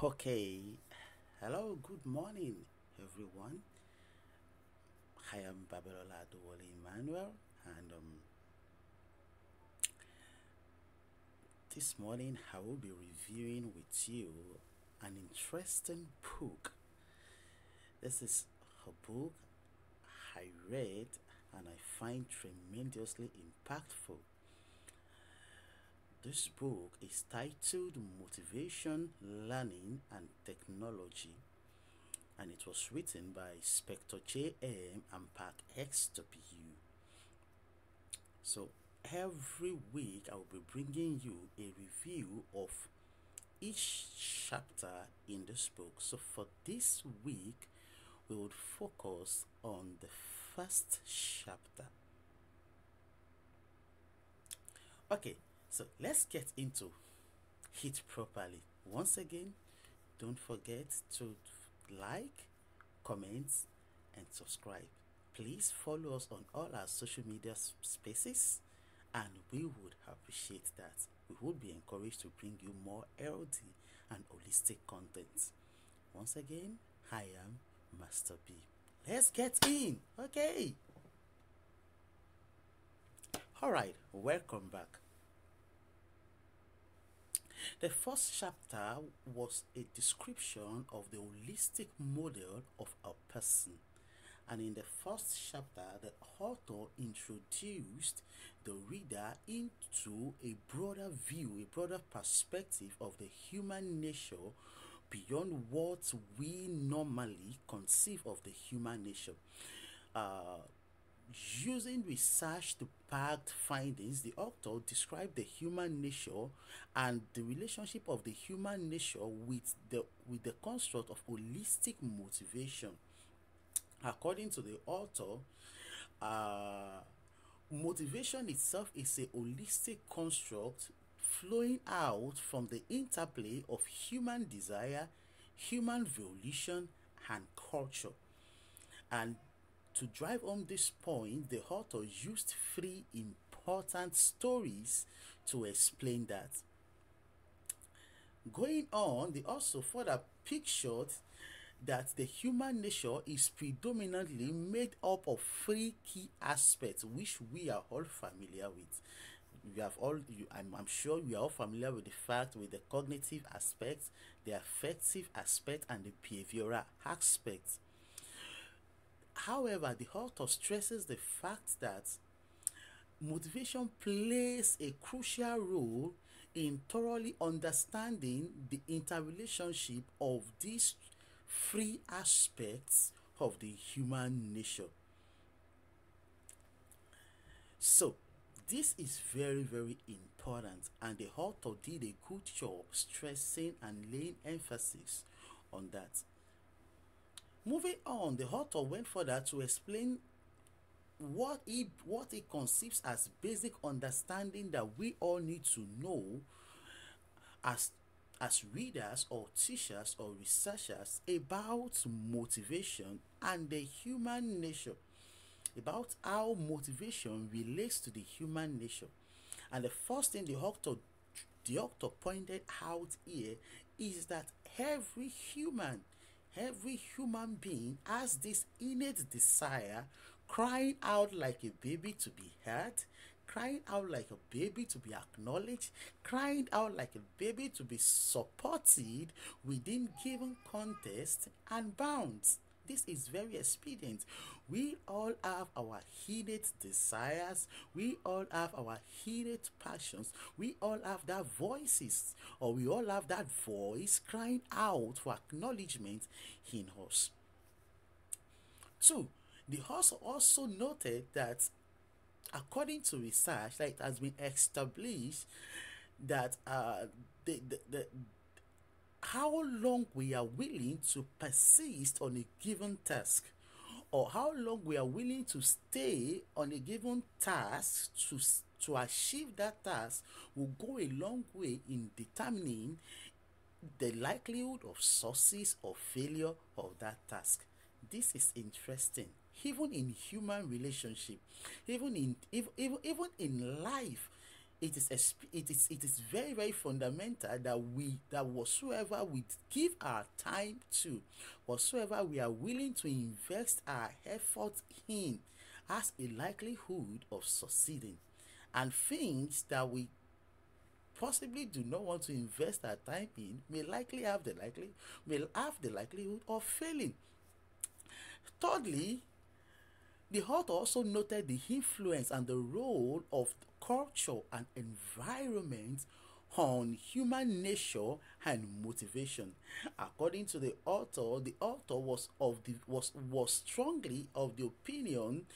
Okay, hello, good morning, everyone. I am Babelola Adewale Emmanuel, and this morning I will be reviewing with you an interesting book. This is a book I read and I find tremendously impactful. This book is titled Motivation, Learning, and Technology, and it was written by Spector JM and Park XW. So every week I will be bringing you a review of each chapter in this book. So for this week, we would focus on the first chapter. Okay, so let's get into it properly. Once again, don't forget to like, comment, and subscribe. Please follow us on all our social media spaces, and we would appreciate that. We would be encouraged to bring you more healthy and holistic content. Once again, I am Master B. Let's get in. Okay. All right, welcome back. The first chapter was a description of the holistic model of a person. And in the first chapter, the author introduced the reader into a broader view, a broader perspective of the human nature beyond what we normally conceive of the human nature. Uh, Using research to backed findings, the author described the human nature and the relationship of the human nature with the construct of holistic motivation. According to the author, uh, motivation itself is a holistic construct flowing out from the interplay of human desire, human volition, and culture. And to drive home this point, the author used three important stories to explain that. Going on, they also further pictured that the human nature is predominantly made up of three key aspects which we are all familiar with. I'm sure we are all familiar with the fact with the cognitive aspect, the affective aspect, and the behavioral aspect. However, the author stresses the fact that motivation plays a crucial role in thoroughly understanding the interrelationship of these three aspects of the human nature. So, this is very, very important, and the author did a good job stressing and laying emphasis on that. Moving on, the author went further to explain what he conceives as basic understanding that we all need to know as readers or teachers or researchers about motivation and the human nature, about how motivation relates to the human nature. And the first thing the author pointed out here is that every human being has this innate desire, crying out like a baby to be heard, crying out like a baby to be acknowledged, crying out like a baby to be supported within given context and bounds. This is very expedient. We all have our innate desires, we all have our innate passions, we all have that voices, or we all have that voice crying out for acknowledgement in us. Two, the author also noted that according to research that it has been established that the how long we are willing to persist on a given task, or how long we are willing to stay on a given task to achieve that task will go a long way in determining the likelihood of success or failure of that task. This is interesting. Even in human relationship, even in life, it is very, very fundamental that whatsoever we give our time to, whatsoever we are willing to invest our effort in, has a likelihood of succeeding. And things that we possibly do not want to invest our time in may have the likelihood of failing. Thirdly, the author also noted the influence and the role of culture and environment on human nature and motivation. According to the author was strongly of the opinion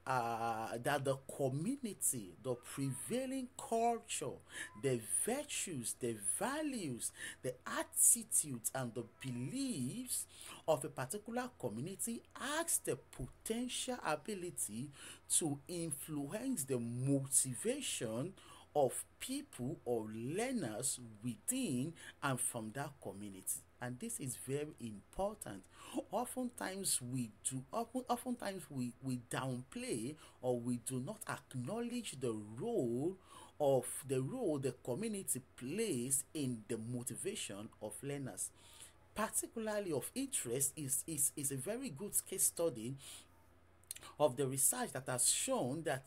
that the community, the prevailing culture, the virtues, the values, the attitudes, and the beliefs of a particular community has the potential ability to influence the motivation of people or learners within and from that community. And this is very important. Oftentimes we downplay, or we do not acknowledge the community plays in the motivation of learners. Particularly of interest is a very good case study of the research that has shown that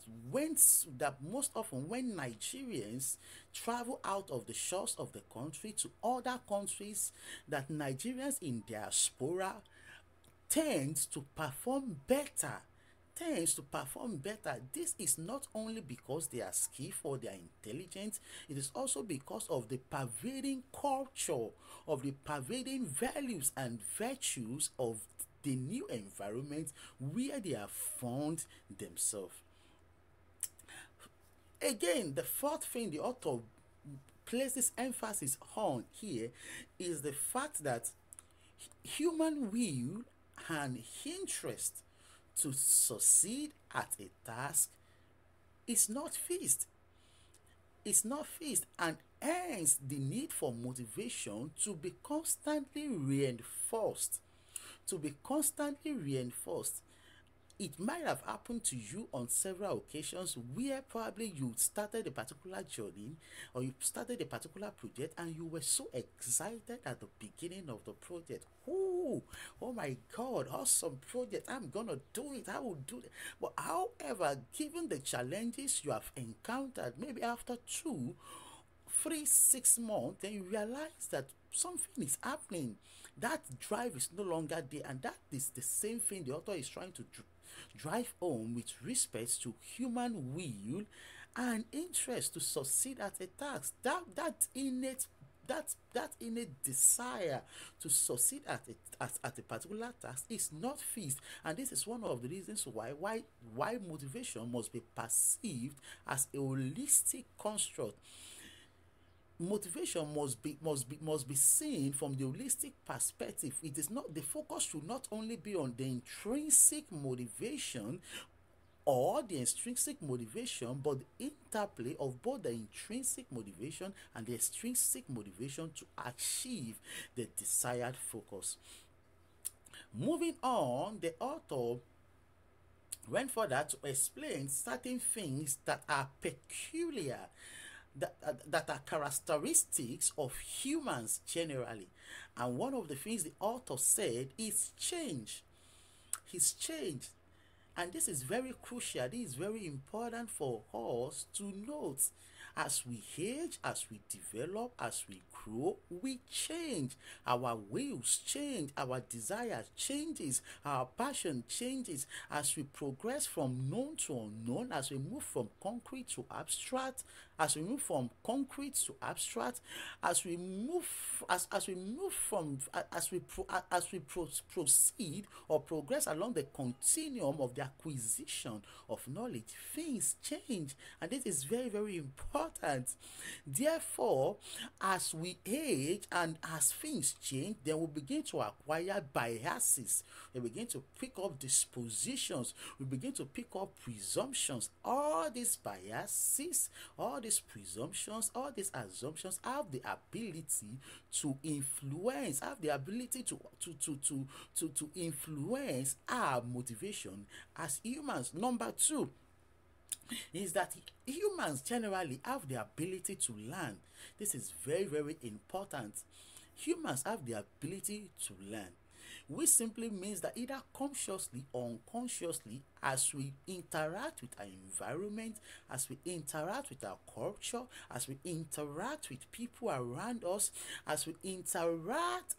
most often when Nigerians travel out of the shores of the country to other countries, that Nigerians in diaspora tends to perform better. This is not only because they are skillful or they are intelligent, it is also because of the pervading culture, of the pervading values and virtues of the new environment where they have found themselves. Again, the fourth thing the author places emphasis on here is the fact that human will and interest to succeed at a task is not fixed. And hence the need for motivation to be constantly reinforced. It might have happened to you on several occasions where probably you started a particular journey or you started a particular project and you were so excited at the beginning of the project. Oh my God, awesome project. I'm gonna do it. I will do it. But however, given the challenges you have encountered, maybe after 2, 3, 6 months, then you realize that something is happening. That drive is no longer there, and that is the same thing the author is trying to drive home with respect to human will and interest to succeed at a task. That innate desire to succeed at a particular task is not fixed, and this is one of the reasons why motivation must be perceived as a holistic construct. Motivation must be seen from the holistic perspective. It is not, the focus should not only be on the intrinsic motivation or the extrinsic motivation, but the interplay of both the intrinsic motivation and the extrinsic motivation to achieve the desired focus. Moving on, the author went further to explain certain things that are peculiar, that are characteristics of humans generally. And one of the things the author said is change. His change. And this is very crucial. This is very important for us to note. As we age, as we develop, as we grow, we change. Our wills change, our desire changes, our passion changes. As we progress from known to unknown, as we move from concrete to abstract, as we move from concrete to abstract, as we proceed or progress along the continuum of the acquisition of knowledge, things change, and this is very, very important. Therefore, as we age and as things change, then we begin to acquire biases. We begin to pick up dispositions. We begin to pick up presumptions. All these biases, all these presumptions, all these assumptions have the ability to influence, to influence our motivation as humans. Number 2, is that humans generally have the ability to learn. This is very, very important. Humans have the ability to learn, which simply means that either consciously or unconsciously, as we interact with our environment, as we interact with our culture, as we interact with people around us, as we interact,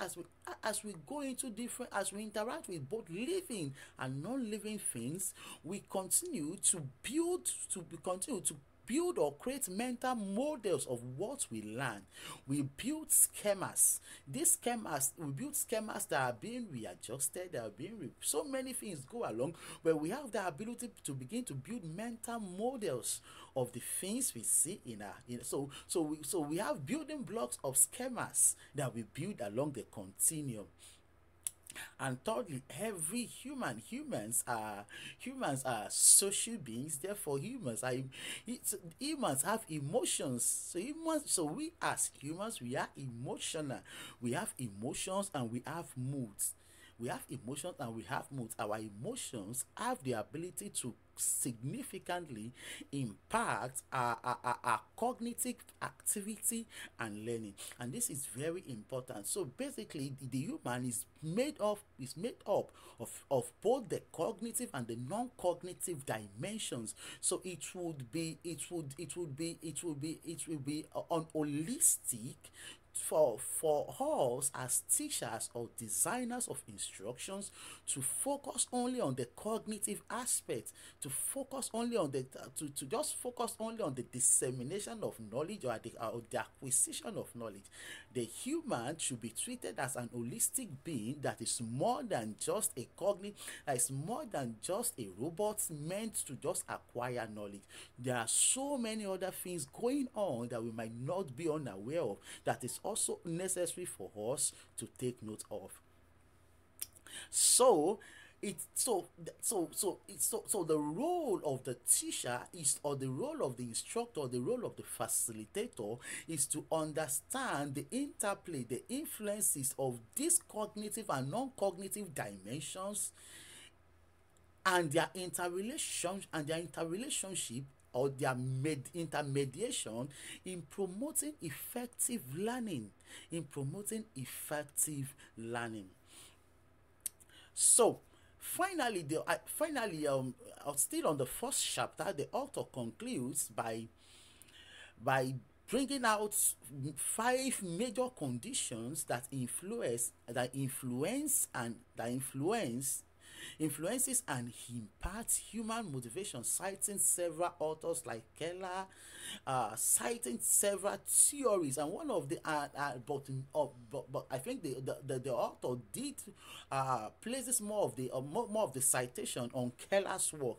as we go into different, as we interact with both living and non-living things, we continue to build or create mental models of what we learn. We build schemas. We build schemas that are being readjusted, that are so many things go along, where we have the ability to begin to build mental models of the things we see in our so we have building blocks of schemas that we build along the continuum. And thirdly, every humans are social beings. Therefore, humans have emotions. So we as humans, we are emotional. We have emotions and we have moods. We have emotions and we have moods. Our emotions have the ability to significantly impact our cognitive activity and learning, and this is very important. So basically, the human is made up of both the cognitive and the non-cognitive dimensions. So it will be on holistic for us as teachers or designers of instructions to focus only on the cognitive aspect, to just focus only on the dissemination of knowledge, or the acquisition of knowledge. The human should be treated as an holistic being that is more than just a that is more than just a robot meant to just acquire knowledge. There are so many other things going on that we might not be unaware of, that is also necessary for us to take note of. So so the role of the teacher is, or the role of the instructor, the role of the facilitator, is to understand the interplay, the influences of these cognitive and non-cognitive dimensions, and their interrelationship, or their intermediation, in promoting effective learning. So finally, still on the first chapter, the author concludes by bringing out five major conditions that influences and imparts human motivation, citing several authors like Keller, citing several theories, and one of the but I think the author did places more of the citation on Keller's work.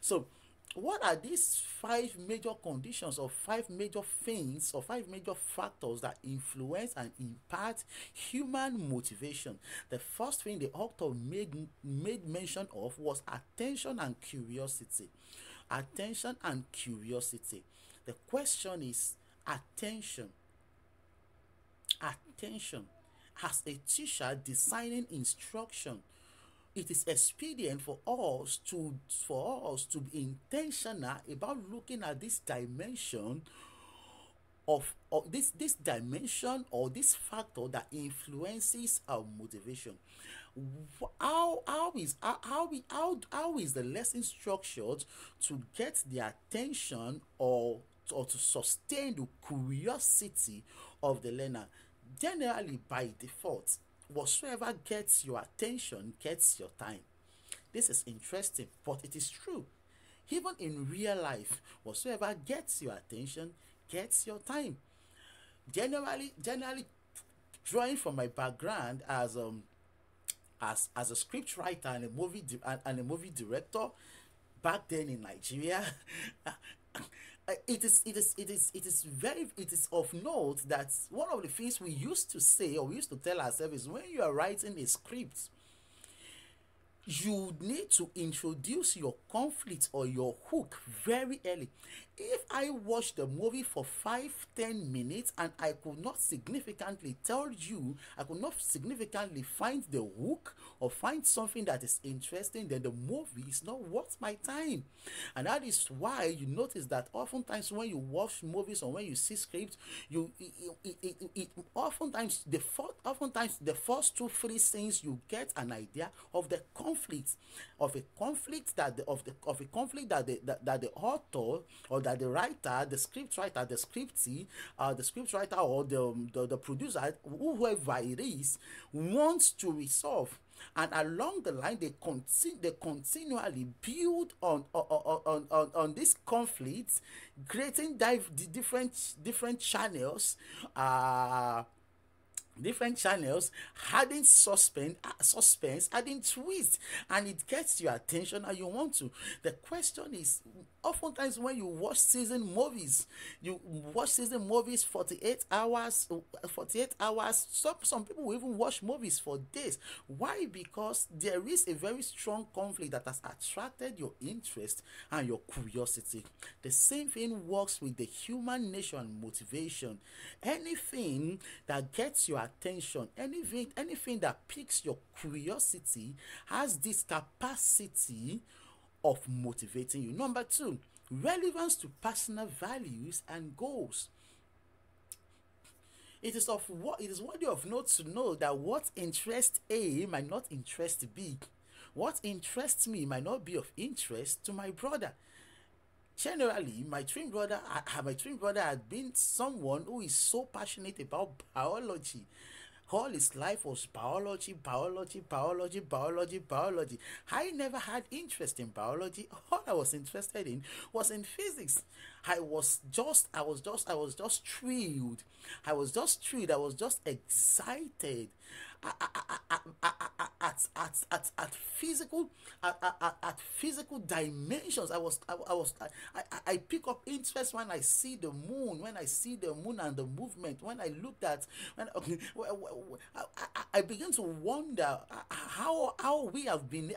So what are these five major conditions, or five major things, or five major factors that influence and impart human motivation? The first thing the author made mention of was attention and curiosity. The question is, attention. As a teacher designing instruction, it is expedient for us to be intentional about looking at this dimension of this dimension, or this factor that influences our motivation. How is the lesson structured to get the attention, or to sustain the curiosity of the learner? Generally, by default, whatsoever gets your attention gets your time. This is interesting, but it is true. Even in real life, whatsoever gets your attention gets your time. Generally, drawing from my background as a script writer and a movie director back then in Nigeria, it is of note that one of the things we used to say, or we used to tell ourselves, is when you are writing a script, you need to introduce your conflict or your hook very early. If I watch the movie for 5-10 minutes and I could not significantly tell you, I could not significantly find the hook or find something that is interesting, then the movie is not worth my time. And that is why you notice that oftentimes when you watch movies or when you see scripts, you oftentimes the first 2-3 scenes you get an idea of the conflict, of a conflict that of a conflict that that the author or that the writer, the script writer, the script writer or the producer, whoever it is, wants to resolve. And along the line, they continually build on this conflict, creating different channels, adding suspense, adding twist, and it gets your attention and you want to. The question is, oftentimes when you watch you watch season movies 48 hours, some people will even watch movies for days. Why? Because there is a very strong conflict that has attracted your interest and your curiosity. The same thing works with the human nature and motivation. Anything that gets your attention, anything that piques your curiosity has this capacity of motivating you. Number two, relevance to personal values and goals. It is worthy of note to know that what interests A might not interest B. What interests me might not be of interest to my brother. Generally, my twin brother had been someone who is so passionate about biology. All his life was biology. I never had interest in biology. All I was interested in was in physics. I was just thrilled. I was just excited at physical dimensions. I pick up interest when I see the moon, and the movement. When I looked at, I begin to wonder how I have been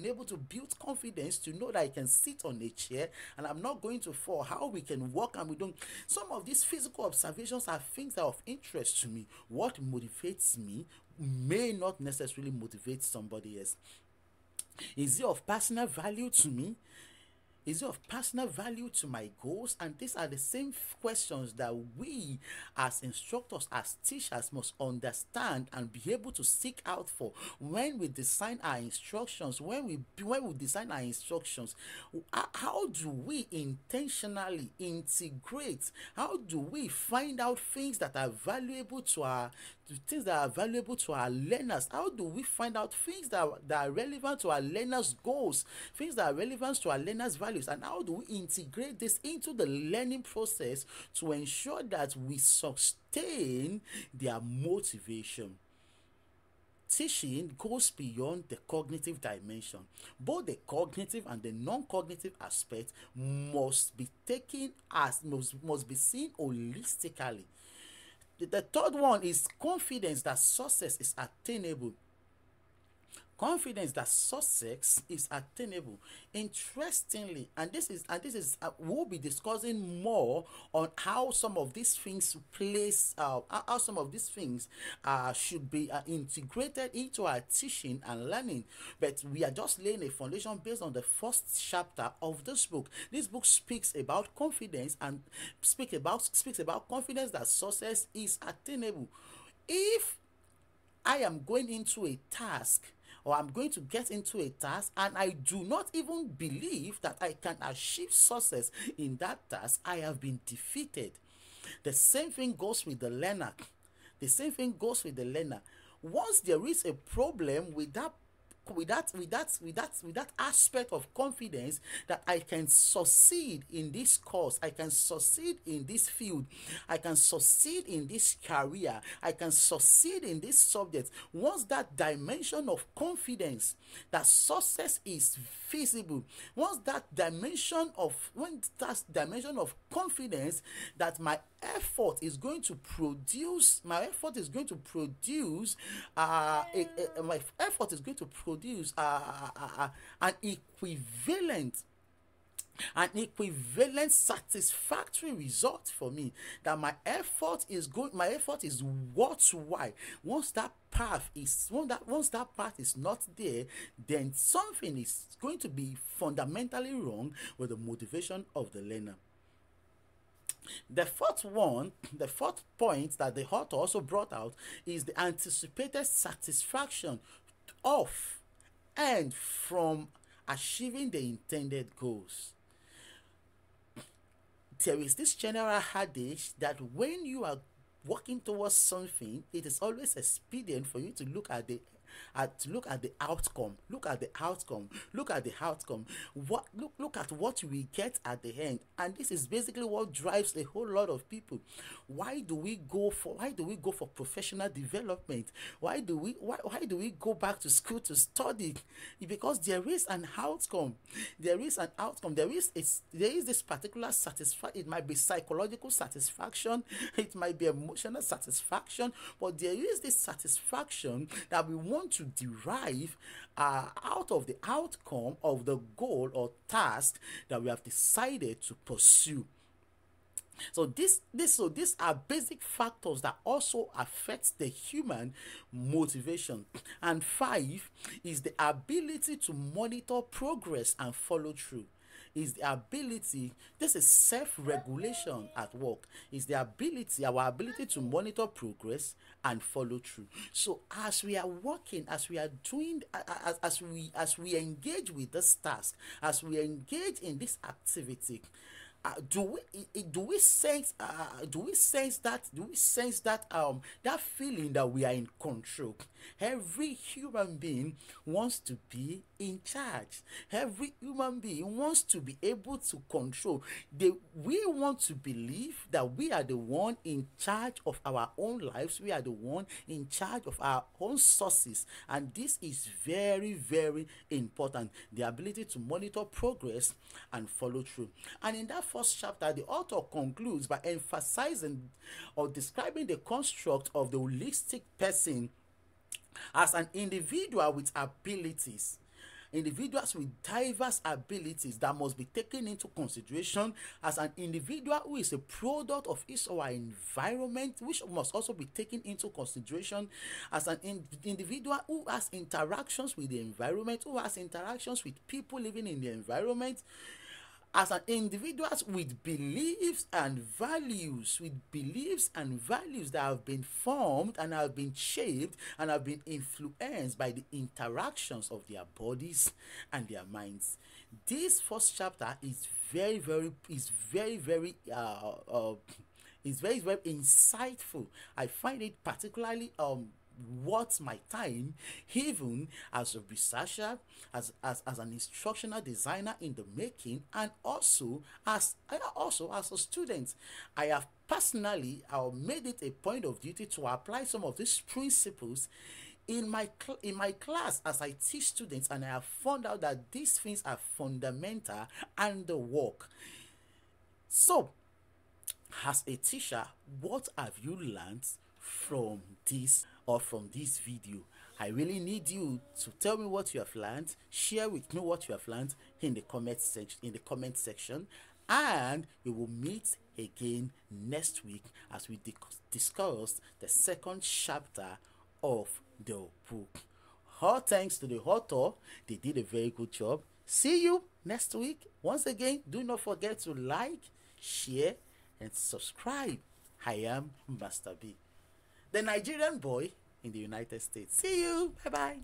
able to build confidence to know that I can sit on a chair and I'm not going to fall. How we can walk and we don't. Some of these physical observations are things that are of interest to me. What motivates me may not necessarily motivate somebody else. Is it of personal value to me? Is it of personal value to my goals? And these are the same questions that we as instructors, as teachers must understand and be able to seek out for when we design our instructions. When we design our instructions, how do we intentionally integrate? How do we find out things that are valuable to our learners? How do we find out things that are relevant to our learners' goals, things that are relevant to our learners' values, and how do we integrate this into the learning process to ensure that we sustain their motivation? Teaching goes beyond the cognitive dimension. Both the cognitive and the non-cognitive aspect must be seen holistically. The third one is confidence that success is attainable. Confidence that success is attainable. Interestingly, and this is we'll be discussing more on how some of these things should be integrated into our teaching and learning. But we are just laying a foundation based on the first chapter of this book. This book speaks about confidence and speaks about confidence that success is attainable. If I am going into a task, or I'm going to get into a task, and I do not even believe that I can achieve success in that task, I have been defeated. The same thing goes with the learner. Once there is a problem with that aspect of confidence that I can succeed in this course, I can succeed in this field, I can succeed in this career, I can succeed in this subject. Once that dimension of confidence that success is feasible, once that dimension of confidence that my effort is going to produce an equivalent an equivalent satisfactory result for me, that my effort is worthwhile. Once that path is not there, then something is going to be fundamentally wrong with the motivation of the learner. The fourth point that the author also brought out is the anticipated satisfaction of and from achieving the intended goals. There is this general adage that when you are working towards something, it is always expedient for you to look at the outcome. Look at the outcome. Look at the outcome. Look at what we get at the end. And this is basically what drives a whole lot of people. Why do we go for professional development? Why do we go back to school to study? Because there is an outcome. There is this particular satisfaction. It might be psychological satisfaction, it might be emotional satisfaction, but there is this satisfaction that we want to derive out of the outcome of the goal or task that we have decided to pursue. So these are basic factors that also affect the human motivation. And 5 is the ability to monitor progress and follow through. This is self-regulation at work. Our ability to monitor progress and follow through. So as we are working, as we are doing, as we engage with this task, as we engage in this activity, do we sense that feeling that we are in control? Every human being wants to be in charge. Every human being wants to be able to control. We want to believe that we are the one in charge of our own lives. We are the one in charge of our own sources, and this is very, very important. The ability to monitor progress and follow through. And in that first chapter, the author concludes by emphasizing or describing the construct of the holistic person as an individual with abilities. Individuals with diverse abilities that must be taken into consideration as an individual who is a product of his or her environment, which must also be taken into consideration as an individual who has interactions with the environment, who has interactions with people living in the environment, as an individual with beliefs and values, that have been formed and have been shaped and have been influenced by the interactions of their bodies and their minds. This first chapter is very, very insightful. I find it particularly worth my time, even as a researcher, as an instructional designer in the making, and also as a student. I have personally made it a point of duty to apply some of these principles in my class as I teach students, and I have found out that these things are fundamental and the work. So, as a teacher, what have you learned from this video? I really need you to tell me what you have learned. Share with me what you have learned in the comment section, and we will meet again next week as we discuss the second chapter of the book. All thanks to the author. They did a very good job. See you next week. Once again, do not forget to like, share, and subscribe. I am Master B, the Nigerian boy in the United States. See you. Bye bye.